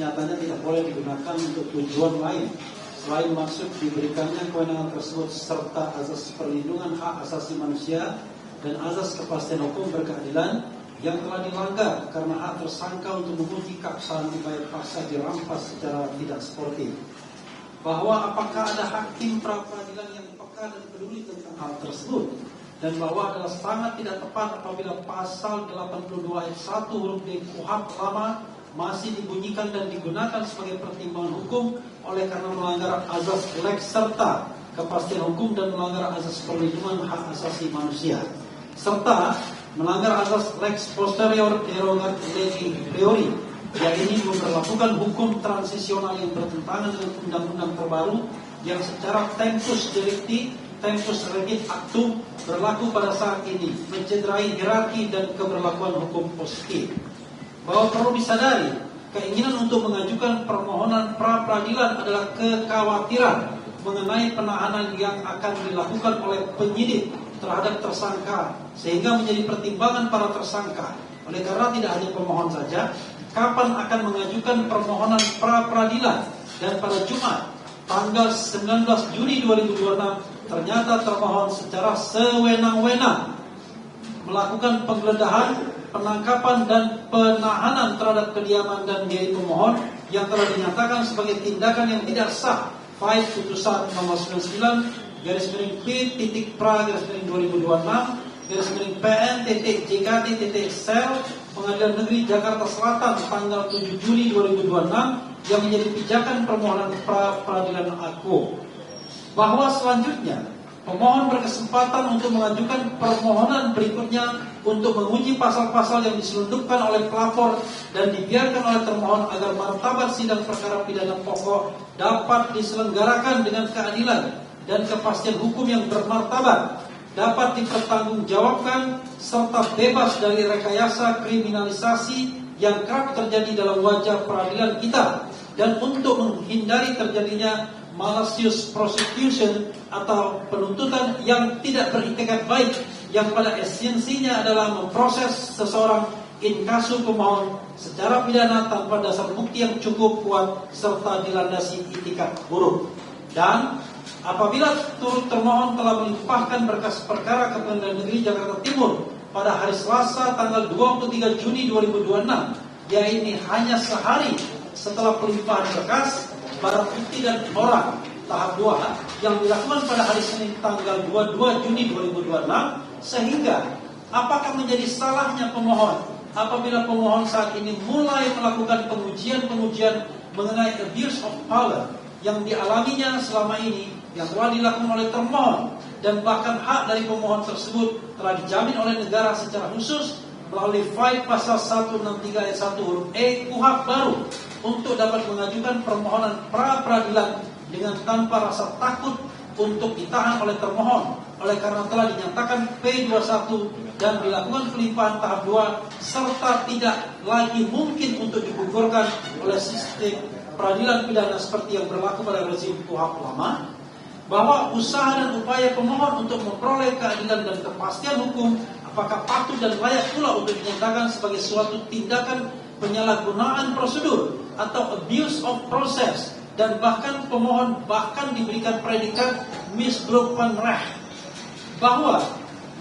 nyatanya tidak boleh digunakan untuk tujuan lain selain maksud diberikannya kewenangan tersebut serta azas perlindungan hak asasi manusia dan azas kepastian hukum berkeadilan yang telah dilanggar karena hak tersangka untuk menguji keabsahan upaya paksa dirampas secara tidak sportif. Bahwa apakah ada hakim pra-peradilan yang peka dan peduli tentang hal tersebut, dan bahwa adalah sangat tidak tepat apabila pasal 82 ayat 1 huruf D KUHP lama masih dibunyikan dan digunakan sebagai pertimbangan hukum oleh karena melanggar azas lex serta kepastian hukum dan melanggar azas perlindungan hak asasi manusia, serta melanggar azas lex posterior derogat legi priori, yang ini memperlakukan hukum transisional yang bertentangan dengan undang-undang terbaru yang secara tempus delicti, tempus regit actum berlaku pada saat ini, mencederai hierarki dan keberlakuan hukum positif. Bahwa perlu disadari, keinginan untuk mengajukan permohonan pra-peradilan adalah kekhawatiran mengenai penahanan yang akan dilakukan oleh penyidik terhadap tersangka, sehingga menjadi pertimbangan para tersangka. Oleh karena tidak hanya pemohon saja, kapan akan mengajukan permohonan pra-peradilan, dan pada Jumat tanggal 19 Juni 2026 ternyata termohon secara sewenang-wenang melakukan penggeledahan, penangkapan dan penahanan terhadap kediaman dan diri pemohon yang telah dinyatakan sebagai tindakan yang tidak sah. Fail putusan nomor 99 garis miring P.pra garis miring 2026 garis miring PN.JKT.Sel Pengadilan Negeri Jakarta Selatan tanggal 7 Juli 2026 yang menjadi pijakan permohonan pra-peradilan aku. Bahwa selanjutnya pemohon berkesempatan untuk mengajukan permohonan berikutnya untuk menguji pasal-pasal yang diselundupkan oleh pelapor dan dibiarkan oleh termohon agar martabat sidang perkara pidana pokok dapat diselenggarakan dengan keadilan dan kepastian hukum yang bermartabat, dapat dipertanggungjawabkan serta bebas dari rekayasa kriminalisasi yang kerap terjadi dalam wajah peradilan kita, dan untuk menghindari terjadinya malicious prosecution atau penuntutan yang tidak beritikat baik yang pada esensinya adalah memproses seseorang in casu pemohon secara pidana tanpa dasar bukti yang cukup kuat serta dilandasi itikat buruk. Dan apabila turut termohon telah melimpahkan berkas perkara ke Pengadilan Negeri Jakarta Timur pada hari Selasa tanggal 23 Juni 2026, yaitu hanya sehari setelah pelimpahan berkas, barang bukti dan orang tahap 2 yang dilakukan pada hari Senin tanggal 22 Juni 2026, sehingga apakah menjadi salahnya pemohon apabila pemohon saat ini mulai melakukan pengujian-pengujian mengenai abuse of power yang dialaminya selama ini yang telah dilakukan oleh termohon, dan bahkan hak dari pemohon tersebut telah dijamin oleh negara secara khusus melalui file pasal 163 ayat 1 huruf E KUHP baru untuk dapat mengajukan permohonan pra-peradilan dengan tanpa rasa takut untuk ditahan oleh termohon, oleh karena telah dinyatakan P21 dan dilakukan pelimpahan tahap 2 serta tidak lagi mungkin untuk digugurkan oleh sistem peradilan pidana seperti yang berlaku pada rezim KUHP lama. Bahwa usaha dan upaya pemohon untuk memperoleh keadilan dan kepastian hukum apakah patut dan layak pula untuk dinyatakan sebagai suatu tindakan penyalahgunaan prosedur atau abuse of process, dan bahkan pemohon bahkan diberikan predikat misbruik van recht. Bahwa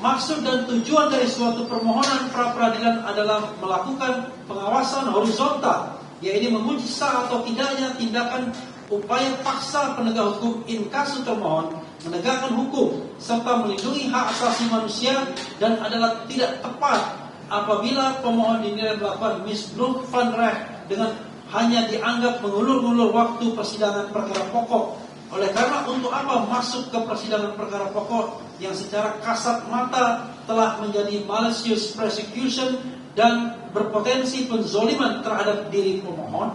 maksud dan tujuan dari suatu permohonan pra-peradilan adalah melakukan pengawasan horizontal, yaitu menguji sah atau tidaknya tindakan upaya paksa penegak hukum in casu termohon menegakkan hukum serta melindungi hak asasi manusia, dan adalah tidak tepat apabila pemohon dinilai melakukan misbruik van recht dengan hanya dianggap mengulur-ulur waktu persidangan perkara pokok. Oleh karena untuk apa masuk ke persidangan perkara pokok yang secara kasat mata telah menjadi malicious prosecution dan berpotensi penzoliman terhadap diri pemohon?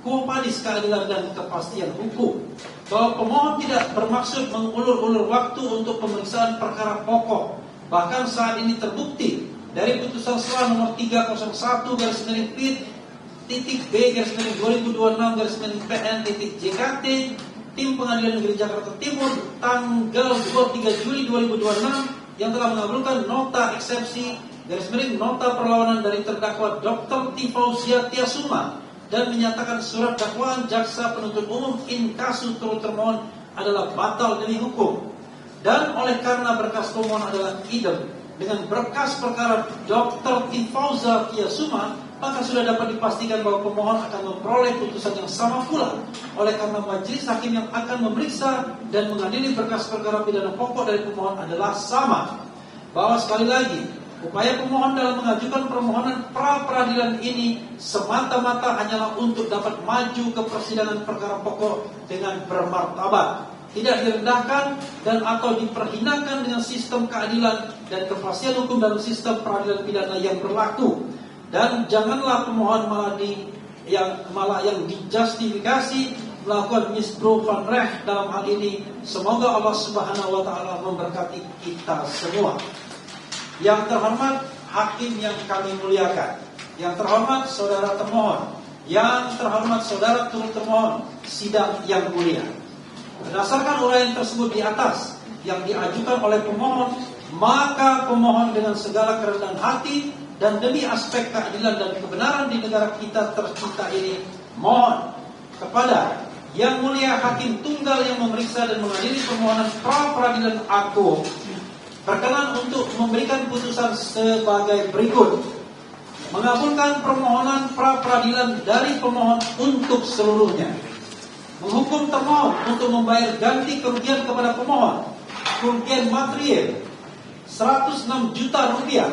Quo vadis keadilan dan kepastian hukum. Bahwa pemohon tidak bermaksud mengulur-ulur waktu untuk pemeriksaan perkara pokok. Bahkan saat ini terbukti dari putusan SELA nomor 301 garis miring P.B garis miring 2026 garis miring PN.JKT tim Pengadilan Negeri Jakarta Timur tanggal 23 Juli 2026 yang telah mengabulkan nota eksepsi garis miring nota perlawanan dari terdakwa Dr. T. Fauzia Tiasuma dan menyatakan surat dakwaan jaksa penuntut umum in kasu turut termohon adalah batal demi hukum. Dan oleh karena berkas pemohon adalah idem dengan berkas perkara Dr. Infauza Kiasuma, maka sudah dapat dipastikan bahwa pemohon akan memperoleh putusan yang sama pula. Oleh karena majelis hakim yang akan memeriksa dan mengadili berkas perkara pidana pokok dari pemohon adalah sama. Bahwa sekali lagi, upaya pemohon dalam mengajukan permohonan pra-peradilan ini semata-mata hanyalah untuk dapat maju ke persidangan perkara pokok dengan bermartabat, tidak direndahkan dan atau diperhinakan dengan sistem keadilan dan kepastian hukum dalam sistem peradilan pidana yang berlaku. Dan janganlah pemohon malah yang dijustifikasi melakukan misbro van recht dalam hal ini. Semoga Allah Subhanahu wa taala memberkati kita semua. Yang terhormat hakim yang kami muliakan, yang terhormat saudara termohon, yang terhormat saudara turut termohon, sidang yang mulia. Berdasarkan uraian tersebut di atas yang diajukan oleh pemohon, maka pemohon dengan segala kerendahan hati dan demi aspek keadilan dan kebenaran di negara kita tercinta ini, mohon kepada Yang Mulia Hakim Tunggal yang memeriksa dan mengadili permohonan pra-peradilan aku berkenan untuk memberikan putusan sebagai berikut. Mengabulkan permohonan pra-peradilan dari pemohon untuk seluruhnya. Menghukum termohon untuk membayar ganti kerugian kepada pemohon. Kerugian material 106 juta rupiah.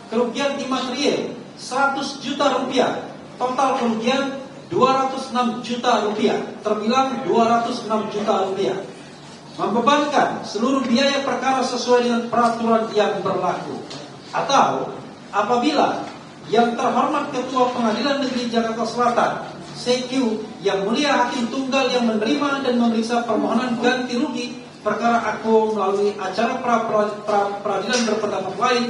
Kerugian imaterial 100 juta rupiah. Total kerugian 206 juta rupiah. Terbilang 206 juta rupiah. Membebankan seluruh biaya perkara sesuai dengan peraturan yang berlaku. Atau apabila yang terhormat Ketua Pengadilan Negeri Jakarta Selatan CQ Yang Mulia Hakim Tunggal yang menerima dan memeriksa permohonan ganti rugi perkara aku melalui acara pra-peradilan berpendapat lain,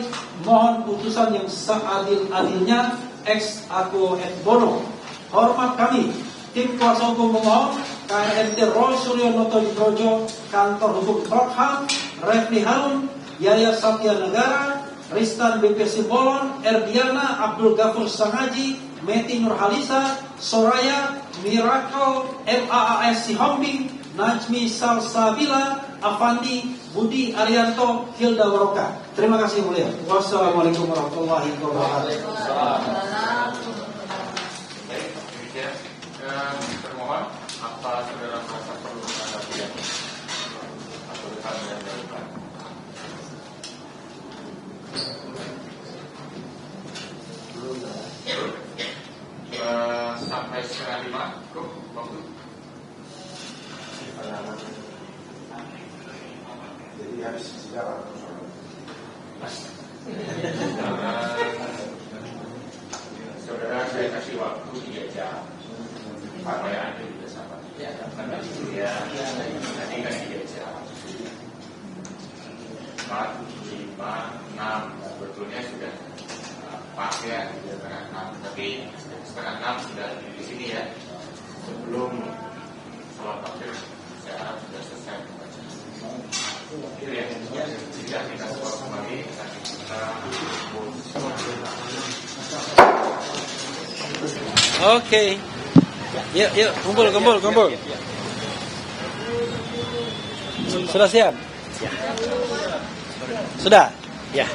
mohon putusan yang seadil-adilnya ex aku et bono. Hormat kami, tim kuasa hukum pemohon KRMT Roy Suryo Noto Diprojo, Kantor Hukum Prokham, Refli Harun, Yaya Satya Negara, Ristan BPC Bolon, Erdiana, Abdul Ghafur Sangaji, Meti Nurhalisa, Soraya, Miracle, MAAS Sihombing, Najmi Salsabila, Afandi, Budi Arianto, Hilda Waroka. Terima kasih mulia. Wassalamualaikum warahmatullahi wabarakatuh. Baik, demikian termohon apa saudara merasa perlu menanggapi atau depan yang dilakukan? Sampai 4:30 cukup waktu. Jadi habis sejarah. Saudara saya kasih waktu 3 jam. Apa yang ada juga sama. Nanti dia nanti kan 3 jam. 4, 5, 6 sebetulnya sudah pakai ya 5:30, tapi 5:30 sudah di sini ya. Sebelum sholat maghrib saya sudah selesai membaca. Itu ya. Jika kita sholat kembali nanti kita Oke. Yuk, kumpul. Sudah siap? Sudah? Ya.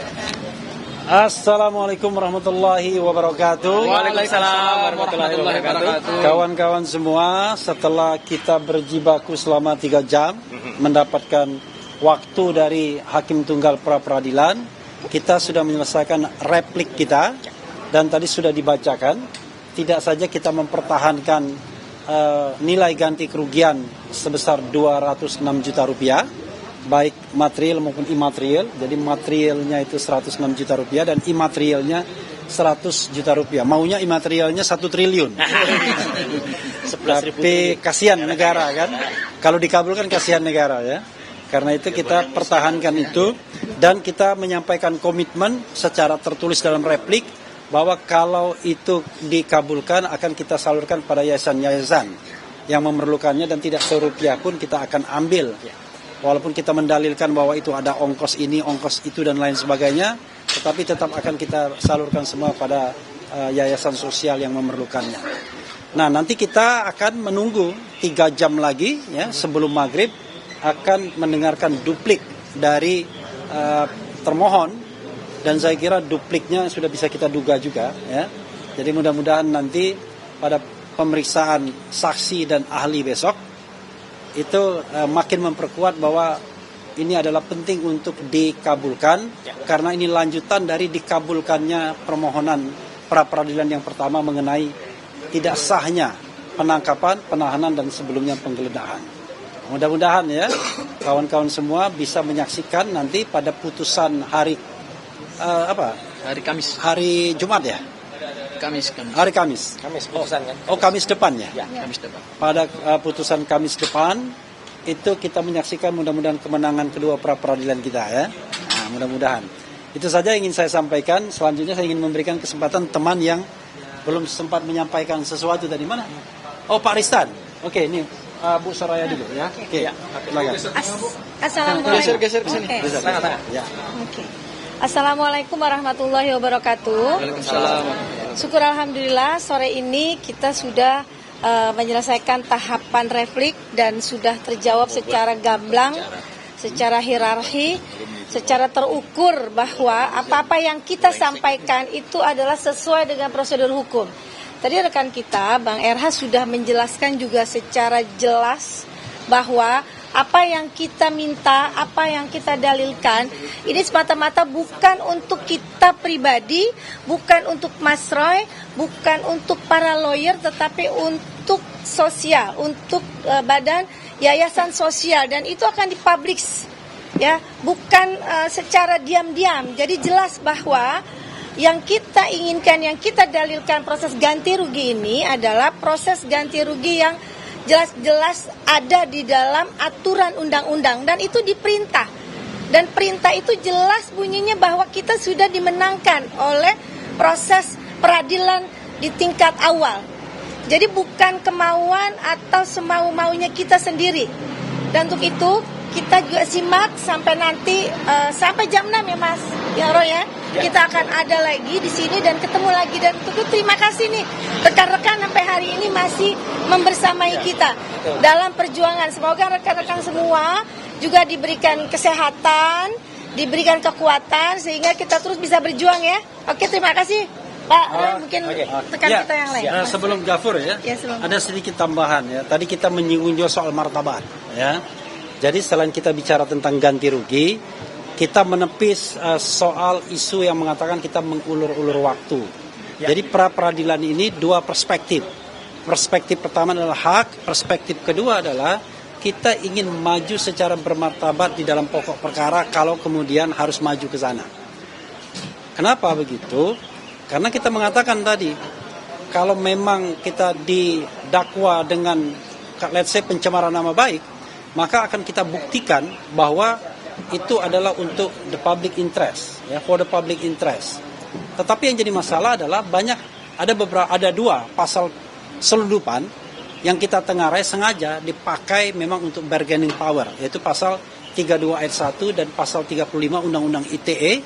Assalamualaikum warahmatullahi wabarakatuh. Waalaikumsalam warahmatullahi wabarakatuh. Kawan-kawan semua, setelah kita berjibaku selama 3 jam mendapatkan waktu dari Hakim Tunggal pra-peradilan, kita sudah menyelesaikan replik kita dan tadi sudah dibacakan. Tidak saja kita mempertahankan nilai ganti kerugian sebesar 206 juta rupiah, baik material maupun imaterial. Jadi materialnya itu 106 juta rupiah dan imaterialnya 100 juta rupiah. Maunya imaterialnya 1 triliun. Tapi kasihan negara kan. Kalau dikabulkan kasihan negara ya. Karena itu kita pertahankan itu dan kita menyampaikan komitmen secara tertulis dalam replik bahwa kalau itu dikabulkan akan kita salurkan pada yayasan-yayasan yang memerlukannya dan tidak serupiah pun kita akan ambil. Walaupun kita mendalilkan bahwa itu ada ongkos ini, ongkos itu dan lain sebagainya, tetapi tetap akan kita salurkan semua pada yayasan sosial yang memerlukannya. Nah, nanti kita akan menunggu 3 jam lagi ya sebelum maghrib akan mendengarkan duplik dari termohon, dan saya kira dupliknya sudah bisa kita duga juga ya. Jadi mudah-mudahan nanti pada pemeriksaan saksi dan ahli besok itu makin memperkuat bahwa ini adalah penting untuk dikabulkan karena ini lanjutan dari dikabulkannya permohonan pra peradilan yang pertama mengenai tidak sahnya penangkapan, penahanan, dan sebelumnya penggeledahan. Mudah-mudahan ya kawan-kawan semua bisa menyaksikan nanti pada putusan hari Hari Kamis. Hari Jumat ya? Kamis. Hari Kamis. Kamis putusan kan? Oh, Kamis depan ya? Kamis depan. Pada putusan Kamis depan itu kita menyaksikan mudah-mudahan kemenangan kedua pra peradilan kita ya. Nah, mudah-mudahan. Itu saja yang ingin saya sampaikan. Selanjutnya saya ingin memberikan kesempatan teman yang belum sempat menyampaikan sesuatu tadi. Mana? Oh, Pak Ristan. Oke, ini Bu Soraya dulu ya. Oke. Silakan. Assalamualaikum. Geser ke sini. Oke. Ya. Oke. Assalamualaikum warahmatullahi wabarakatuh. Waalaikumsalam. Syukur alhamdulillah sore ini kita sudah menyelesaikan tahapan replik dan sudah terjawab secara gamblang, secara hierarki, secara terukur bahwa apa-apa yang kita sampaikan itu adalah sesuai dengan prosedur hukum. Tadi rekan kita Bang RH sudah menjelaskan juga secara jelas bahwa apa yang kita minta, apa yang kita dalilkan, ini semata-mata bukan untuk kita pribadi, bukan untuk Mas Roy, bukan untuk para lawyer, tetapi untuk sosial, untuk badan yayasan sosial, dan itu akan dipublish, ya, bukan secara diam-diam. Jadi jelas bahwa yang kita inginkan, yang kita dalilkan proses ganti rugi ini adalah proses ganti rugi yang jelas-jelas ada di dalam aturan undang-undang dan itu diperintah. Dan perintah itu jelas bunyinya bahwa kita sudah dimenangkan oleh proses peradilan di tingkat awal. Jadi bukan kemauan atau semau-maunya kita sendiri. Dan untuk itu kita juga simak sampai nanti sampai jam 6 ya Mas ya Roy ya. Kita akan ada lagi di sini dan ketemu lagi, dan untuk itu terima kasih nih rekan-rekan sampai hari ini masih membersamai kita dalam perjuangan. Semoga rekan-rekan semua juga diberikan kesehatan, diberikan kekuatan sehingga kita terus bisa berjuang ya. Oke, terima kasih Pak Roy, mungkin rekan kita yang lain. Sebelum Gafur ya, ada sedikit tambahan ya. Tadi kita menyinggung juga soal martabat ya. Jadi selain kita bicara tentang ganti rugi, kita menepis soal isu yang mengatakan kita mengulur-ulur waktu. Jadi pra peradilan ini dua perspektif. Perspektif pertama adalah hak, perspektif kedua adalah kita ingin maju secara bermartabat di dalam pokok perkara kalau kemudian harus maju ke sana. Kenapa begitu? Karena kita mengatakan tadi, kalau memang kita didakwa dengan let's say pencemaran nama baik, maka akan kita buktikan bahwa itu adalah untuk the public interest, ya, for the public interest. Tetapi yang jadi masalah adalah ada dua pasal selundupan yang kita tengarai sengaja dipakai memang untuk bargaining power, yaitu pasal 32 ayat 1 dan pasal 35 Undang-Undang ITE,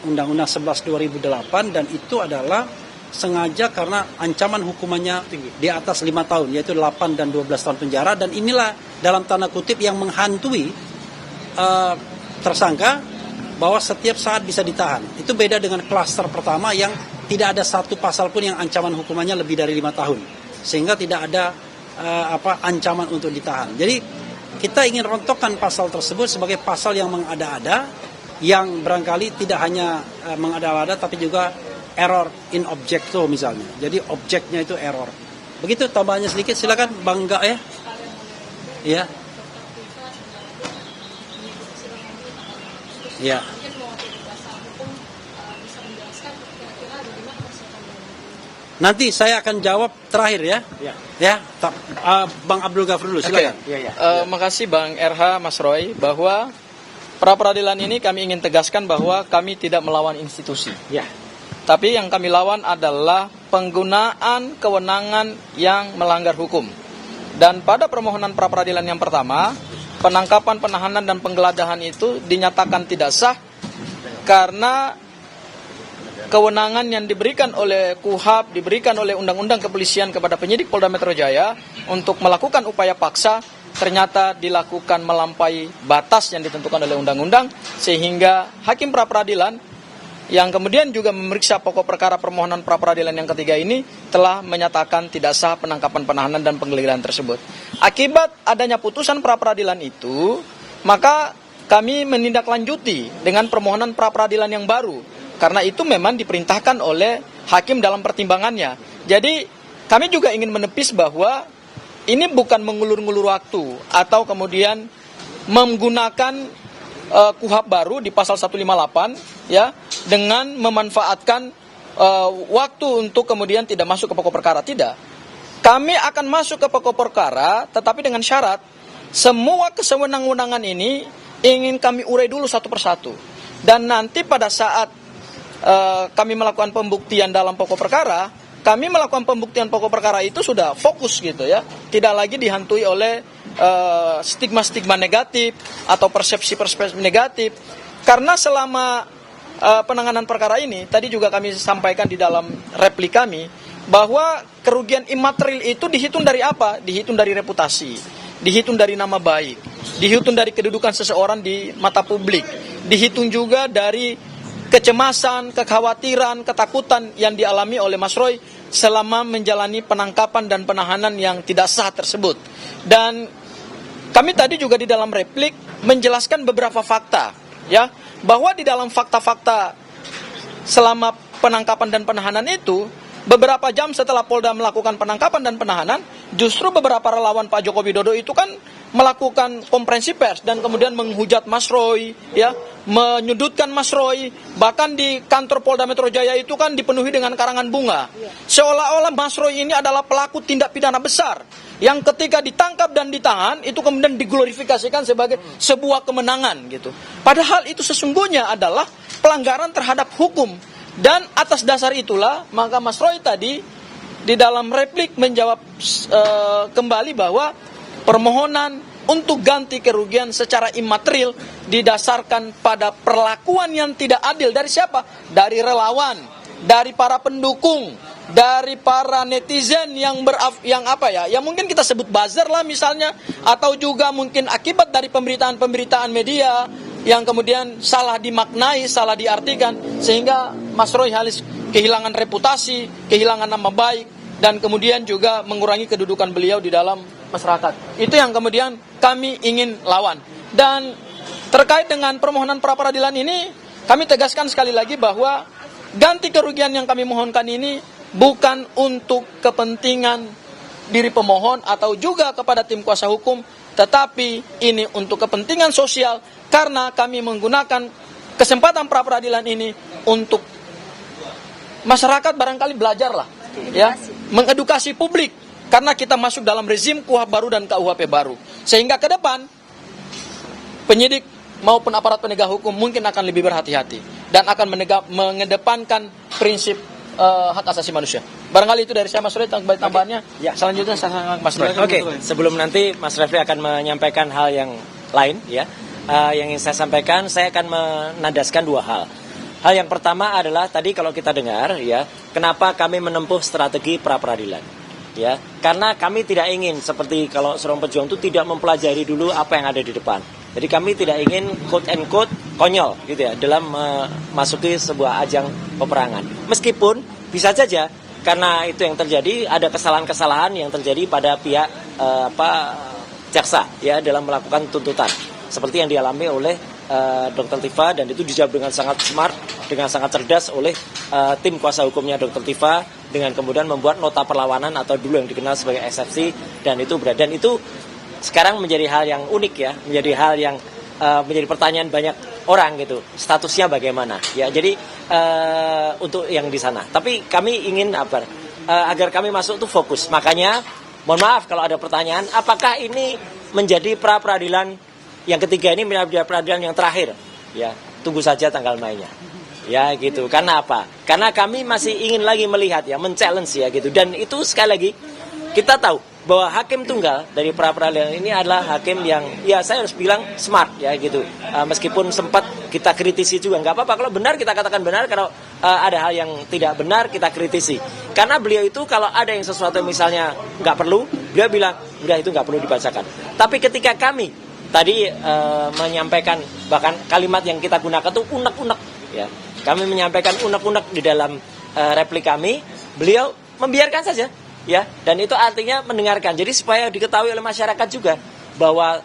Undang-Undang 11 2008, dan itu adalah sengaja karena ancaman hukumannya di atas 5 tahun, yaitu 8 dan 12 tahun penjara, dan inilah dalam tanda kutip yang menghantui tersangka bahwa setiap saat bisa ditahan. Itu beda dengan klaster pertama yang tidak ada satu pasal pun yang ancaman hukumannya lebih dari 5 tahun. Sehingga tidak ada ancaman untuk ditahan. Jadi kita ingin rontokkan pasal tersebut sebagai pasal yang mengada-ada, yang barangkali tidak hanya mengada-ada tapi juga error in objecto misalnya. Jadi objeknya itu error. Begitu tambahannya sedikit, silakan Bang Ga ya. Iya. Ya. Nanti saya akan jawab terakhir ya. Ya. Bang Abdul Ghafur dulu, silakan. Makasih Bang RH, Mas Roy, bahwa pra peradilan ini kami ingin tegaskan bahwa kami tidak melawan institusi. Ya. Tapi yang kami lawan adalah penggunaan kewenangan yang melanggar hukum. Dan pada permohonan pra peradilan yang pertama, penangkapan, penahanan, dan penggeledahan itu dinyatakan tidak sah karena kewenangan yang diberikan oleh KUHP, diberikan oleh Undang-Undang Kepolisian kepada penyidik Polda Metro Jaya untuk melakukan upaya paksa ternyata dilakukan melampaui batas yang ditentukan oleh undang-undang, sehingga hakim pra-peradilan yang kemudian juga memeriksa pokok perkara permohonan pra-peradilan yang ketiga ini telah menyatakan tidak sah penangkapan, penahanan, dan penggeledahan tersebut. Akibat adanya putusan pra-peradilan itu, maka kami menindaklanjuti dengan permohonan pra-peradilan yang baru, karena itu memang diperintahkan oleh hakim dalam pertimbangannya. Jadi kami juga ingin menepis bahwa ini bukan mengulur-ngulur waktu atau kemudian menggunakan KUHP baru di pasal 158 ya dengan memanfaatkan waktu untuk kemudian tidak masuk ke pokok perkara. Tidak. Kami akan masuk ke pokok perkara tetapi dengan syarat semua kesewenang-wenangan ini ingin kami urai dulu satu persatu. Dan nanti pada saat kami melakukan pembuktian dalam pokok perkara, kami melakukan pembuktian pokok perkara itu sudah fokus gitu ya, tidak lagi dihantui oleh stigma-stigma negatif atau persepsi-persepsi negatif. Karena selama penanganan perkara ini, tadi juga kami sampaikan di dalam replik kami, bahwa kerugian imaterial itu dihitung dari apa? Dihitung dari reputasi, dihitung dari nama baik, dihitung dari kedudukan seseorang di mata publik, dihitung juga dari kecemasan, kekhawatiran, ketakutan yang dialami oleh Mas Roy selama menjalani penangkapan dan penahanan yang tidak sah tersebut. Dan kami tadi juga di dalam replik menjelaskan beberapa fakta, ya, bahwa di dalam fakta-fakta selama penangkapan dan penahanan itu, beberapa jam setelah Polda melakukan penangkapan dan penahanan, justru beberapa relawan Pak Joko Widodo itu kan melakukan konferensi pers dan kemudian menghujat Mas Roy, ya, menyudutkan Mas Roy, bahkan di kantor Polda Metro Jaya itu kan dipenuhi dengan karangan bunga. Seolah-olah Mas Roy ini adalah pelaku tindak pidana besar yang ketika ditangkap dan ditahan itu kemudian diglorifikasikan sebagai sebuah kemenangan gitu. Padahal itu sesungguhnya adalah pelanggaran terhadap hukum. Dan atas dasar itulah maka Mas Roy tadi di dalam replik menjawab kembali bahwa permohonan untuk ganti kerugian secara imaterial didasarkan pada perlakuan yang tidak adil dari siapa? Dari relawan, dari para pendukung, dari para netizen yang yang mungkin kita sebut buzzer lah misalnya, atau juga mungkin akibat dari pemberitaan-pemberitaan media yang kemudian salah dimaknai, salah diartikan, sehingga Mas Roy Halis kehilangan reputasi, kehilangan nama baik, dan kemudian juga mengurangi kedudukan beliau di dalam masyarakat. Itu yang kemudian kami ingin lawan. Dan terkait dengan permohonan pra-peradilan ini, kami tegaskan sekali lagi bahwa ganti kerugian yang kami mohonkan ini bukan untuk kepentingan diri pemohon atau juga kepada tim kuasa hukum, tetapi ini untuk kepentingan sosial, karena kami menggunakan kesempatan pra-peradilan ini untuk masyarakat barangkali belajarlah, ya, mengedukasi publik, karena kita masuk dalam rezim KUHP baru dan KUHP baru, sehingga ke depan penyidik maupun aparat penegak hukum mungkin akan lebih berhati-hati dan akan mengedepankan prinsip hak asasi manusia. Barangkali itu dari saya, Mas Roy, tambahannya. Ya. Selanjutnya saya Mas Roy. Oke, sebelum nanti Mas Refli akan menyampaikan hal yang lain, ya, yang ingin saya sampaikan, saya akan menandaskan dua hal. Hal yang pertama adalah tadi kalau kita dengar, ya, kenapa kami menempuh strategi pra-peradilan, ya, karena kami tidak ingin seperti kalau seorang pejuang itu tidak mempelajari dulu apa yang ada di depan. Jadi kami tidak ingin quote and quote konyol gitu ya dalam memasuki sebuah ajang peperangan. Meskipun bisa saja karena itu yang terjadi, ada kesalahan-kesalahan yang terjadi pada pihak jaksa ya dalam melakukan tuntutan seperti yang dialami oleh Dr. Tifa, dan itu dijawab dengan sangat smart, dengan sangat cerdas oleh tim kuasa hukumnya Dr. Tifa, dengan kemudian membuat nota perlawanan atau dulu yang dikenal sebagai eksepsi, dan itu sekarang menjadi hal yang unik ya, menjadi hal yang menjadi pertanyaan banyak orang gitu, statusnya bagaimana ya. Jadi untuk yang di sana, tapi kami ingin agar kami masuk tuh fokus. Makanya mohon maaf kalau ada pertanyaan, apakah ini menjadi pra-peradilan yang ketiga, ini menjadi peradilan yang terakhir ya, tunggu saja tanggal mainnya ya gitu. Karena apa? Karena kami masih ingin lagi melihat ya, men-challenge ya gitu. Dan itu sekali lagi kita tahu bahwa hakim tunggal dari pra peradilan ini adalah hakim yang ya saya harus bilang smart ya gitu. Meskipun sempat kita kritisi juga, nggak apa-apa kalau benar kita katakan benar, kalau ada hal yang tidak benar kita kritisi. Karena beliau itu kalau ada yang sesuatu misalnya nggak perlu, beliau bilang udah itu nggak perlu dibacakan. Tapi ketika kami tadi menyampaikan bahkan kalimat yang kita gunakan itu unek-unek ya, kami menyampaikan unek-unek di dalam replik kami, beliau membiarkan saja. Ya, dan itu artinya mendengarkan. Jadi supaya diketahui oleh masyarakat juga bahwa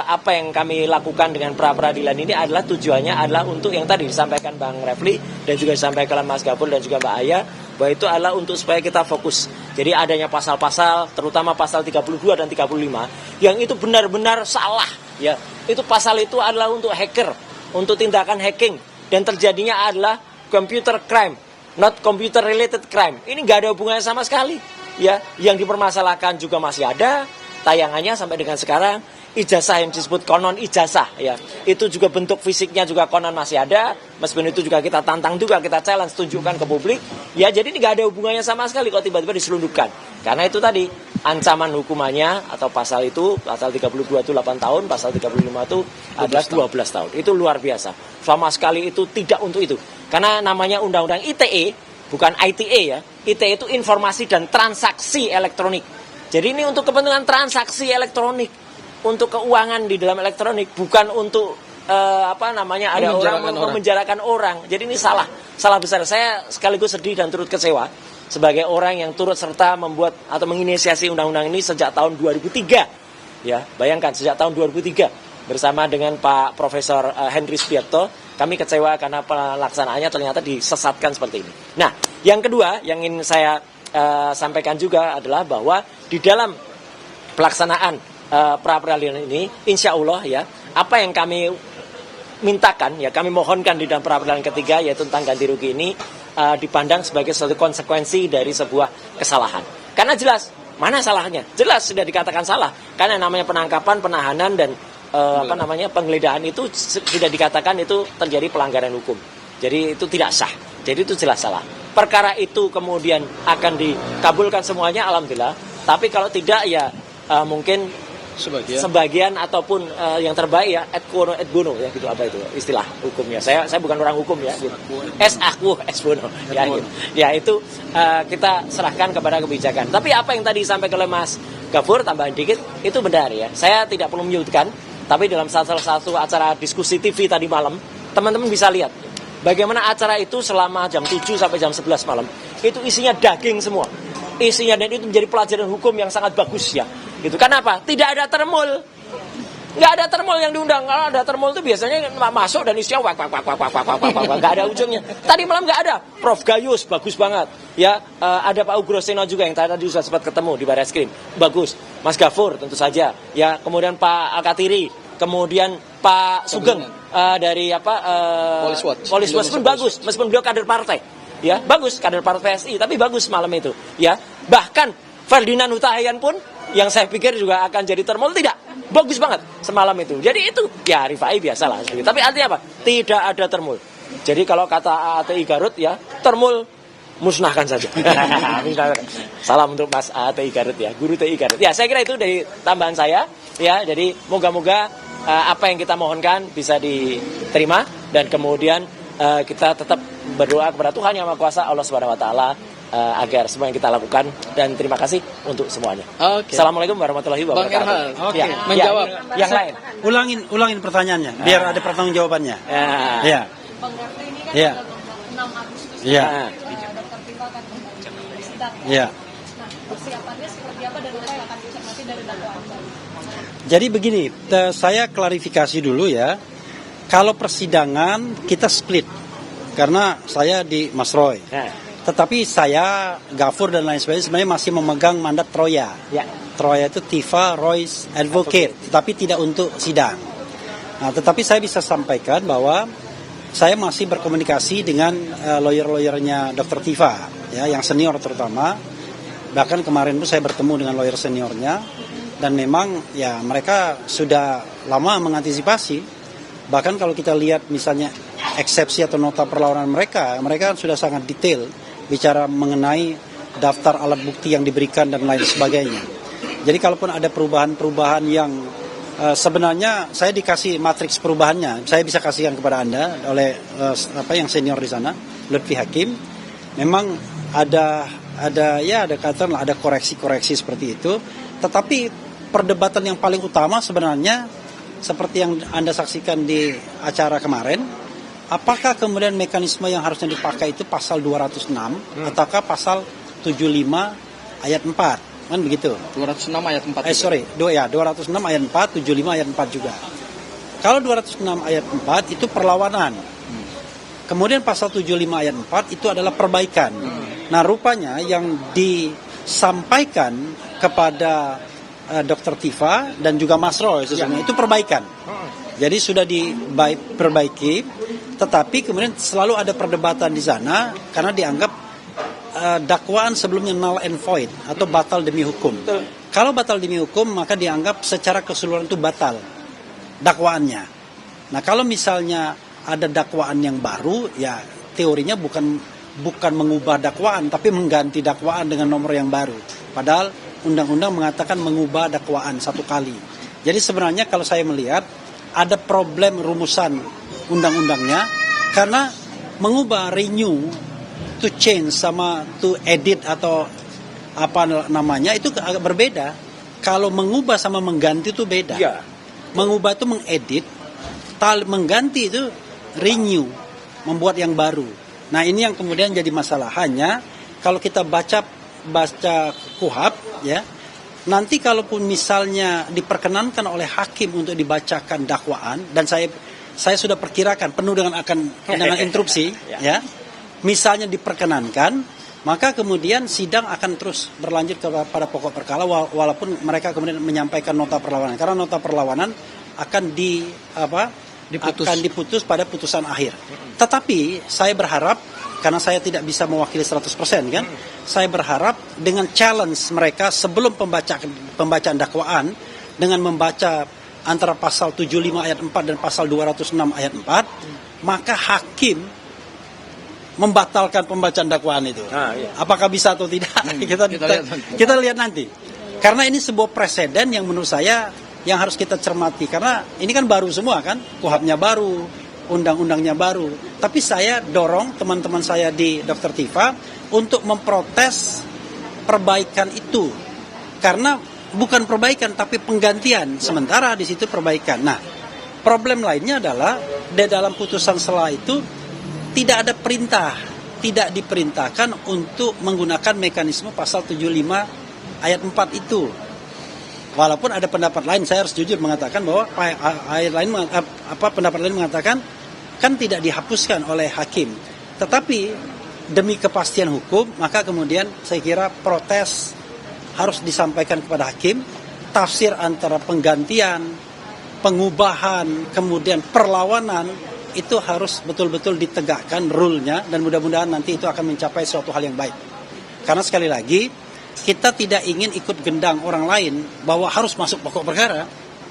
apa yang kami lakukan dengan pra peradilan ini adalah tujuannya adalah untuk yang tadi disampaikan Bang Refli dan juga disampaikan Mas Gafur dan juga Mbak Aya, bahwa itu adalah untuk supaya kita fokus. Jadi adanya pasal-pasal, terutama pasal 32 dan 35 yang itu benar-benar salah. Ya, itu pasal itu adalah untuk hacker, untuk tindakan hacking, dan terjadinya adalah computer crime, not computer related crime. Ini nggak ada hubungannya sama sekali. Ya, yang dipermasalahkan juga masih ada tayangannya sampai dengan sekarang. Ijazah yang disebut konon ijazah ya, itu juga bentuk fisiknya juga konon masih ada. Meskipun itu juga kita tantang juga, kita challenge, tunjukkan ke publik. Ya, jadi ini nggak ada hubungannya sama sekali kalau tiba-tiba diselundupkan. Karena itu tadi ancaman hukumannya atau pasal itu, pasal 32 itu 8 tahun, pasal 35 itu adalah 12 tahun. Itu luar biasa. Sama sekali itu tidak untuk itu. Karena namanya undang-undang ITE, bukan ITE ya. ITE itu informasi dan transaksi elektronik. Jadi ini untuk kepentingan transaksi elektronik, untuk keuangan di dalam elektronik, bukan untuk ada orang memenjarakan orang. Jadi ini salah besar. Saya sekaligus sedih dan turut kecewa sebagai orang yang turut serta membuat atau menginisiasi undang-undang ini sejak tahun 2003. Ya, bayangkan sejak tahun 2003 bersama dengan Pak Profesor Henry Subiakto, kami kecewa karena pelaksanaannya ternyata disesatkan seperti ini. Nah, yang kedua yang ingin saya sampaikan juga adalah bahwa di dalam pelaksanaan pra peradilan ini, insya Allah ya, apa yang kami mintakan ya, kami mohonkan di dalam pra peradilan ketiga yaitu tentang ganti rugi ini dipandang sebagai suatu konsekuensi dari sebuah kesalahan. Karena jelas mana salahnya, jelas sudah dikatakan salah. Karena namanya penangkapan, penahanan dan penggeledahan itu sudah dikatakan itu terjadi pelanggaran hukum. Jadi itu tidak sah. Jadi itu jelas salah. Perkara itu kemudian akan dikabulkan semuanya, alhamdulillah. Tapi kalau tidak ya mungkin sebagian ataupun yang terbaik ya et bono ya gitu, apa itu istilah hukumnya. Saya bukan orang hukum ya gitu. Es bono ya gitu. Ya itu kita serahkan kepada kebijakan. Tapi apa yang tadi disampaikan oleh Mas Gafur, tambahan dikit, itu benar ya. Saya tidak perlu menyebutkan, tapi dalam salah satu acara diskusi TV tadi malam, teman-teman bisa lihat bagaimana acara itu selama jam 7 sampai jam 11 malam. Itu isinya daging semua. Isinya, dan itu menjadi pelajaran hukum yang sangat bagus ya. Gitu. Kenapa? Tidak ada termul. Nggak ada termul yang diundang. Kalau ada termul itu biasanya masuk dan isinya wak. Nggak ada ujungnya. Tadi malam nggak ada. Prof Gayus, bagus banget. Ya, ada Pak Ugroseno juga yang tadi sudah sempat ketemu di Barreskrim. Bagus. Mas Gafur tentu saja. Ya, kemudian Pak Alkatiri. Kemudian Pak Sugeng dari Police Watch pun bagus. Meskipun beliau kader partai. Ya, bagus kader partai PSI, tapi bagus malam itu. Ya, bahkan Ferdinand Hutahayan pun yang saya pikir juga akan jadi termul, tidak. Bagus banget semalam itu. Jadi itu ya Rifai biasalah. Tapi artinya apa? Tidak ada termul. Jadi kalau kata ATI Garut ya, termul musnahkan saja. Salam untuk Mas ATI Garut ya, guru TI Garut. Ya, saya kira itu dari tambahan saya. Ya, jadi moga-moga apa yang kita mohonkan bisa diterima, dan kemudian kita tetap berdoa kepada Tuhan Yang Maha Kuasa, Allah Subhanahu Wa Taala, agar semua yang kita lakukan, dan terima kasih untuk semuanya. Okay. Assalamualaikum warahmatullahi wabarakatuh. Bang Irhal, ya, menjawab yang lain. Ulangin pertanyaannya biar ada pertanggungjawabannya. Ya. Bang Refli ini kan Ya. 6 Agustus Ya. Dr. Tiva akan bersidang. Ya. Nah, persiapannya seperti apa dan apa yang akan dicermati dari dakwaan? Jadi begini, saya klarifikasi dulu ya. Kalau persidangan kita split, karena saya di Mas Roy. Tetapi saya, Gafur dan lain sebagainya sebenarnya masih memegang mandat Troya. Ya. Troya itu Tiva Roy's Advocate, tetapi tidak untuk sidang. Nah, tetapi saya bisa sampaikan bahwa saya masih berkomunikasi dengan lawyer-lawyernya Dr. Tiva, ya, yang senior terutama. Bahkan kemarin pun saya bertemu dengan lawyer seniornya, dan memang ya mereka sudah lama mengantisipasi. Bahkan kalau kita lihat misalnya eksepsi atau nota perlawanan mereka sudah sangat detail bicara mengenai daftar alat bukti yang diberikan dan lain sebagainya. Jadi kalaupun ada perubahan-perubahan yang sebenarnya saya dikasih matriks perubahannya, saya bisa kasihkan kepada Anda oleh yang senior di sana, Lutfi Hakim. Memang ada katakanlah ada koreksi-koreksi seperti itu, tetapi perdebatan yang paling utama sebenarnya seperti yang Anda saksikan di acara kemarin, apakah kemudian mekanisme yang harusnya dipakai itu pasal 206 ataukah pasal 75 ayat 4, kan begitu? 206 ayat 4. 206 ayat 4, 75 ayat 4 juga. Kalau 206 ayat 4 itu perlawanan. Kemudian pasal 75 ayat 4 itu adalah perbaikan. Nah, rupanya yang disampaikan kepada Dr. Tifa dan juga Mas Roy sesungguhnya itu perbaikan. Jadi sudah diperbaiki, tetapi kemudian selalu ada perdebatan di sana karena dianggap dakwaan sebelumnya null and void atau batal demi hukum. Kalau batal demi hukum maka dianggap secara keseluruhan itu batal dakwaannya. Nah, kalau misalnya ada dakwaan yang baru, ya teorinya bukan mengubah dakwaan tapi mengganti dakwaan dengan nomor yang baru. Padahal undang-undang mengatakan mengubah dakwaan satu kali. Jadi sebenarnya kalau saya melihat ada problem rumusan undang-undangnya karena mengubah renew to change sama to edit atau apa namanya itu agak berbeda. Kalau mengubah sama mengganti itu beda. Ya. Mengubah itu mengedit, mengganti itu renew, membuat yang baru. Nah, ini yang kemudian jadi masalah. Hanya kalau kita baca KUHP ya, nanti kalaupun misalnya diperkenankan oleh hakim untuk dibacakan dakwaan, dan saya sudah perkirakan penuh dengan interupsi ya. Misalnya diperkenankan, maka kemudian sidang akan terus berlanjut kepada pokok perkara walaupun mereka kemudian menyampaikan nota perlawanan, karena nota perlawanan akan diputus pada putusan akhir. Tetapi saya berharap, karena saya tidak bisa mewakili 100% kan, saya berharap dengan challenge mereka sebelum pembacaan dakwaan dengan membaca antara pasal 75 ayat 4 dan pasal 206 ayat 4, maka hakim membatalkan pembacaan dakwaan itu. Iya. Apakah bisa atau tidak? Kita lihat nanti. Karena ini sebuah preseden yang menurut saya yang harus kita cermati, karena ini kan baru semua kan, KUHP-nya baru, undang-undangnya baru. Tapi saya dorong teman-teman saya di Dr. Tifa untuk memprotes perbaikan itu, karena bukan perbaikan tapi penggantian, sementara di situ perbaikan. Nah, problem lainnya adalah di dalam putusan sela itu tidak ada perintah, tidak diperintahkan untuk menggunakan mekanisme pasal 75 ayat 4 itu. Walaupun ada pendapat lain, saya harus jujur mengatakan bahwa pendapat lain mengatakan kan tidak dihapuskan oleh hakim. Tetapi demi kepastian hukum, maka kemudian saya kira protes harus disampaikan kepada hakim, tafsir antara penggantian, pengubahan, kemudian perlawanan, itu harus betul-betul ditegakkan rule-nya, dan mudah-mudahan nanti itu akan mencapai suatu hal yang baik. Karena sekali lagi, kita tidak ingin ikut gendang orang lain bahwa harus masuk pokok perkara.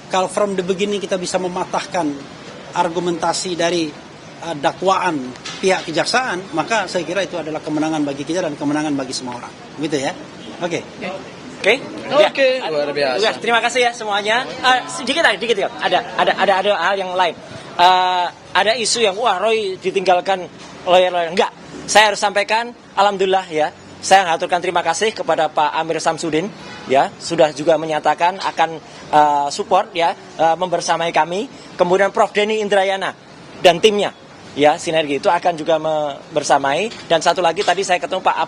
Kalau from the beginning kita bisa mematahkan argumentasi dari dakwaan pihak kejaksaan, maka saya kira itu adalah kemenangan bagi kita dan kemenangan bagi semua orang. Begitu ya? Oke. Luar biasa. Terima kasih ya semuanya. Sedikit ya. Ada hal yang lain. Ada isu yang Roy ditinggalkan lawyer. Enggak. Saya harus sampaikan, alhamdulillah ya. Saya mengaturkan terima kasih kepada Pak Amir Samsudin ya, sudah juga menyatakan akan support ya, membersamai kami. Kemudian Prof Denny Indrayana dan timnya ya, sinergi itu akan juga bersamai. Dan satu lagi tadi saya ketemu Pak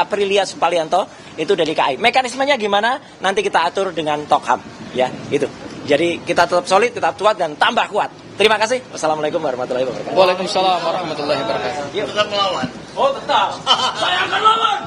Aprilia Supalianto itu dari KAI. Mekanismenya gimana? Nanti kita atur dengan Tokham ya, itu. Jadi kita tetap solid, tetap kuat dan tambah kuat. Terima kasih. Wassalamualaikum warahmatullahi wabarakatuh. Waalaikumsalam warahmatullahi wabarakatuh. Yuk. Tetap melawan. Oh tetap. Saya akan lawan.